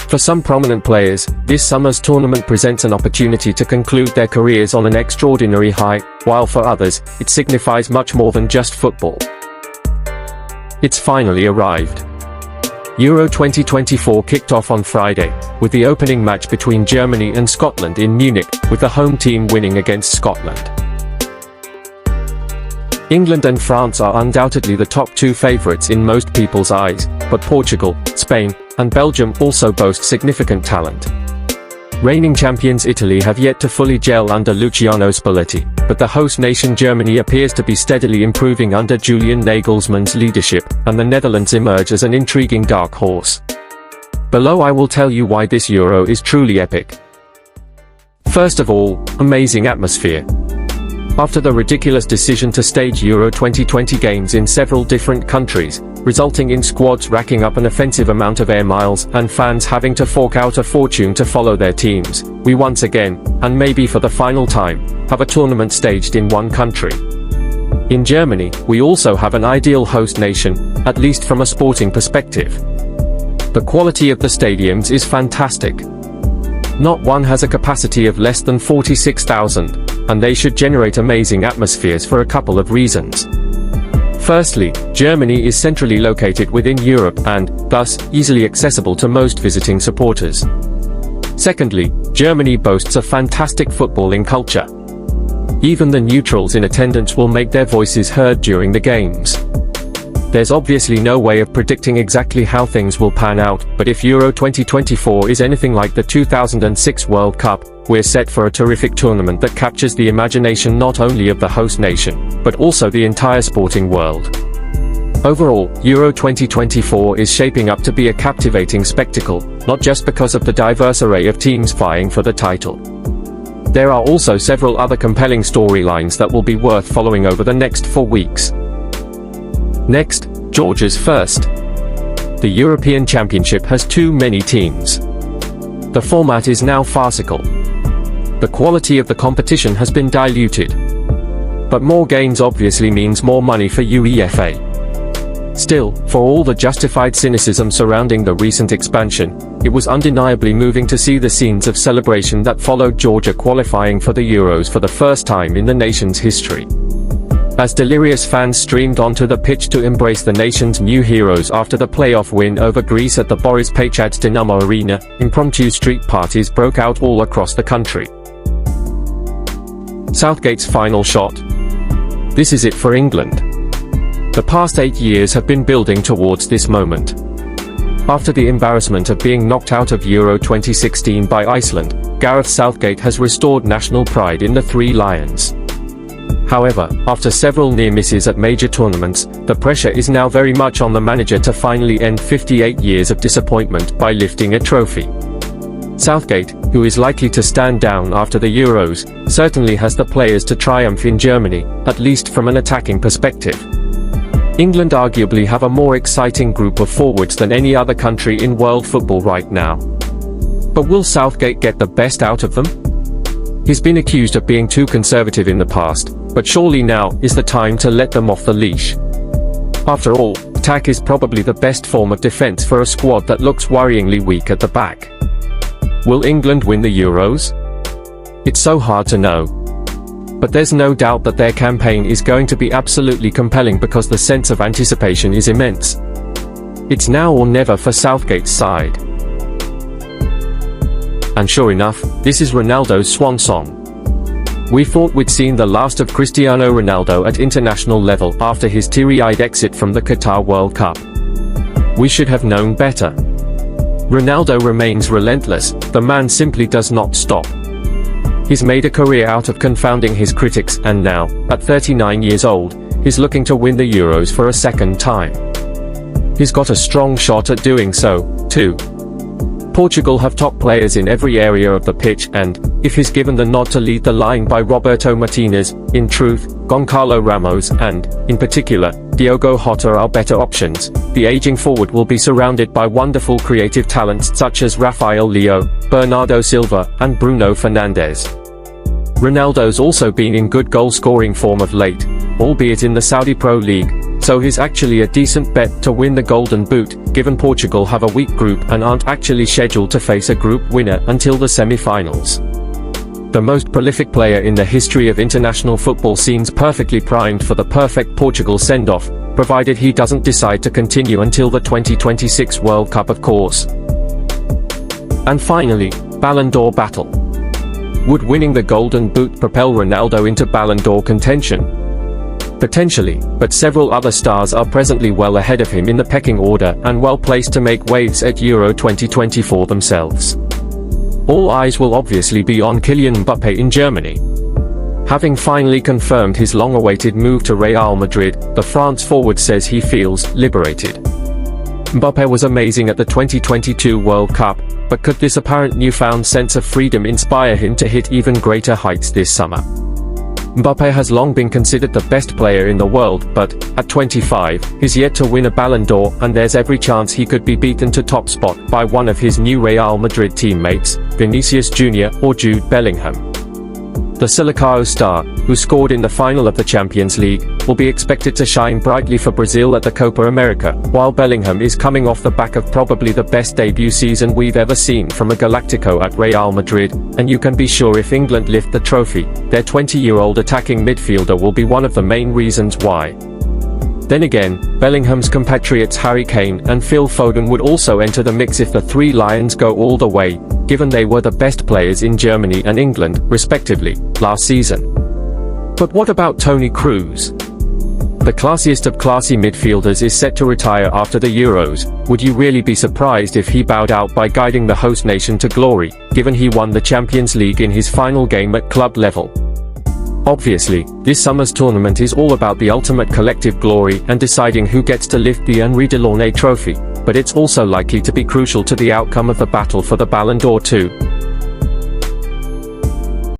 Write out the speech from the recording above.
For some prominent players, this summer's tournament presents an opportunity to conclude their careers on an extraordinary high, while for others, it signifies much more than just football. It's finally arrived. Euro 2024 kicked off on Friday, with the opening match between Germany and Scotland in Munich, with the home team winning against Scotland. England and France are undoubtedly the top two favourites in most people's eyes, but Portugal, Spain, and Belgium also boast significant talent. Reigning champions Italy have yet to fully gel under Luciano Spalletti, but the host nation Germany appears to be steadily improving under Julian Nagelsmann's leadership, and the Netherlands emerge as an intriguing dark horse. Below I will tell you why this Euro is truly epic. First of all, amazing atmosphere. After the ridiculous decision to stage Euro 2020 games in several different countries, resulting in squads racking up an offensive amount of air miles and fans having to fork out a fortune to follow their teams, we once again, and maybe for the final time, have a tournament staged in one country. In Germany, we also have an ideal host nation, at least from a sporting perspective. The quality of the stadiums is fantastic. Not one has a capacity of less than 46,000, and they should generate amazing atmospheres for a couple of reasons. Firstly, Germany is centrally located within Europe and, thus, easily accessible to most visiting supporters. Secondly, Germany boasts a fantastic footballing culture. Even the neutrals in attendance will make their voices heard during the games. There's obviously no way of predicting exactly how things will pan out, but if Euro 2024 is anything like the 2006 World Cup, we're set for a terrific tournament that captures the imagination not only of the host nation, but also the entire sporting world. Overall, Euro 2024 is shaping up to be a captivating spectacle, not just because of the diverse array of teams vying for the title. There are also several other compelling storylines that will be worth following over the next 4 weeks. Next, Georgia's first. The European Championship has too many teams. The format is now farcical. The quality of the competition has been diluted. But more games obviously means more money for UEFA. Still, for all the justified cynicism surrounding the recent expansion, it was undeniably moving to see the scenes of celebration that followed Georgia qualifying for the Euros for the first time in the nation's history. As delirious fans streamed onto the pitch to embrace the nation's new heroes after the playoff win over Greece at the Boris Paixhadze Dinamo Arena, impromptu street parties broke out all across the country. Southgate's final shot. This is it for England. The past 8 years have been building towards this moment. After the embarrassment of being knocked out of Euro 2016 by Iceland, Gareth Southgate has restored national pride in the Three Lions. However, after several near misses at major tournaments, the pressure is now very much on the manager to finally end 58 years of disappointment by lifting a trophy. Southgate, who is likely to stand down after the Euros, certainly has the players to triumph in Germany, at least from an attacking perspective. England arguably have a more exciting group of forwards than any other country in world football right now. But will Southgate get the best out of them? He's been accused of being too conservative in the past, but surely now is the time to let them off the leash. After all, attack is probably the best form of defense for a squad that looks worryingly weak at the back. Will England win the Euros? It's so hard to know. But there's no doubt that their campaign is going to be absolutely compelling because the sense of anticipation is immense. It's now or never for Southgate's side. And sure enough, this is Ronaldo's swan song. We thought we'd seen the last of Cristiano Ronaldo at international level after his teary-eyed exit from the Qatar World Cup. We should have known better. Ronaldo remains relentless, the man simply does not stop. He's made a career out of confounding his critics and now, at 39 years old, he's looking to win the Euros for a second time. He's got a strong shot at doing so, too. Portugal have top players in every area of the pitch and, if he's given the nod to lead the line by Roberto Martinez, in truth, Goncalo Ramos and, in particular, Diogo Jota are better options, the aging forward will be surrounded by wonderful creative talents such as Rafael Leo, Bernardo Silva, and Bruno Fernandes. Ronaldo's also been in good goal-scoring form of late, albeit in the Saudi Pro League, so he's actually a decent bet to win the Golden Boot, given Portugal have a weak group and aren't actually scheduled to face a group winner until the semi-finals. The most prolific player in the history of international football seems perfectly primed for the perfect Portugal send-off, provided he doesn't decide to continue until the 2026 World Cup, of course. And finally, Ballon d'Or battle. Would winning the Golden Boot propel Ronaldo into Ballon d'Or contention? Potentially, but several other stars are presently well ahead of him in the pecking order and well placed to make waves at Euro 2024 themselves. All eyes will obviously be on Kylian Mbappe in Germany. Having finally confirmed his long-awaited move to Real Madrid, the France forward says he feels liberated. Mbappe was amazing at the 2022 World Cup, but could this apparent newfound sense of freedom inspire him to hit even greater heights this summer? Mbappe has long been considered the best player in the world, but, at 25, he's yet to win a Ballon d'Or, and there's every chance he could be beaten to top spot by one of his new Real Madrid teammates, Vinicius Jr. or Jude Bellingham. The Silicao star, who scored in the final of the Champions League, will be expected to shine brightly for Brazil at the Copa America, while Bellingham is coming off the back of probably the best debut season we've ever seen from a Galactico at Real Madrid, and you can be sure if England lift the trophy, their 20-year-old attacking midfielder will be one of the main reasons why. Then again, Bellingham's compatriots Harry Kane and Phil Foden would also enter the mix if the three Lions go all the way, given they were the best players in Germany and England, respectively, last season. But what about Toni Kroos? The classiest of classy midfielders is set to retire after the Euros. Would you really be surprised if he bowed out by guiding the host nation to glory, given he won the Champions League in his final game at club level? Obviously, this summer's tournament is all about the ultimate collective glory and deciding who gets to lift the Henri Delaunay trophy, but it's also likely to be crucial to the outcome of the battle for the Ballon d'Or too.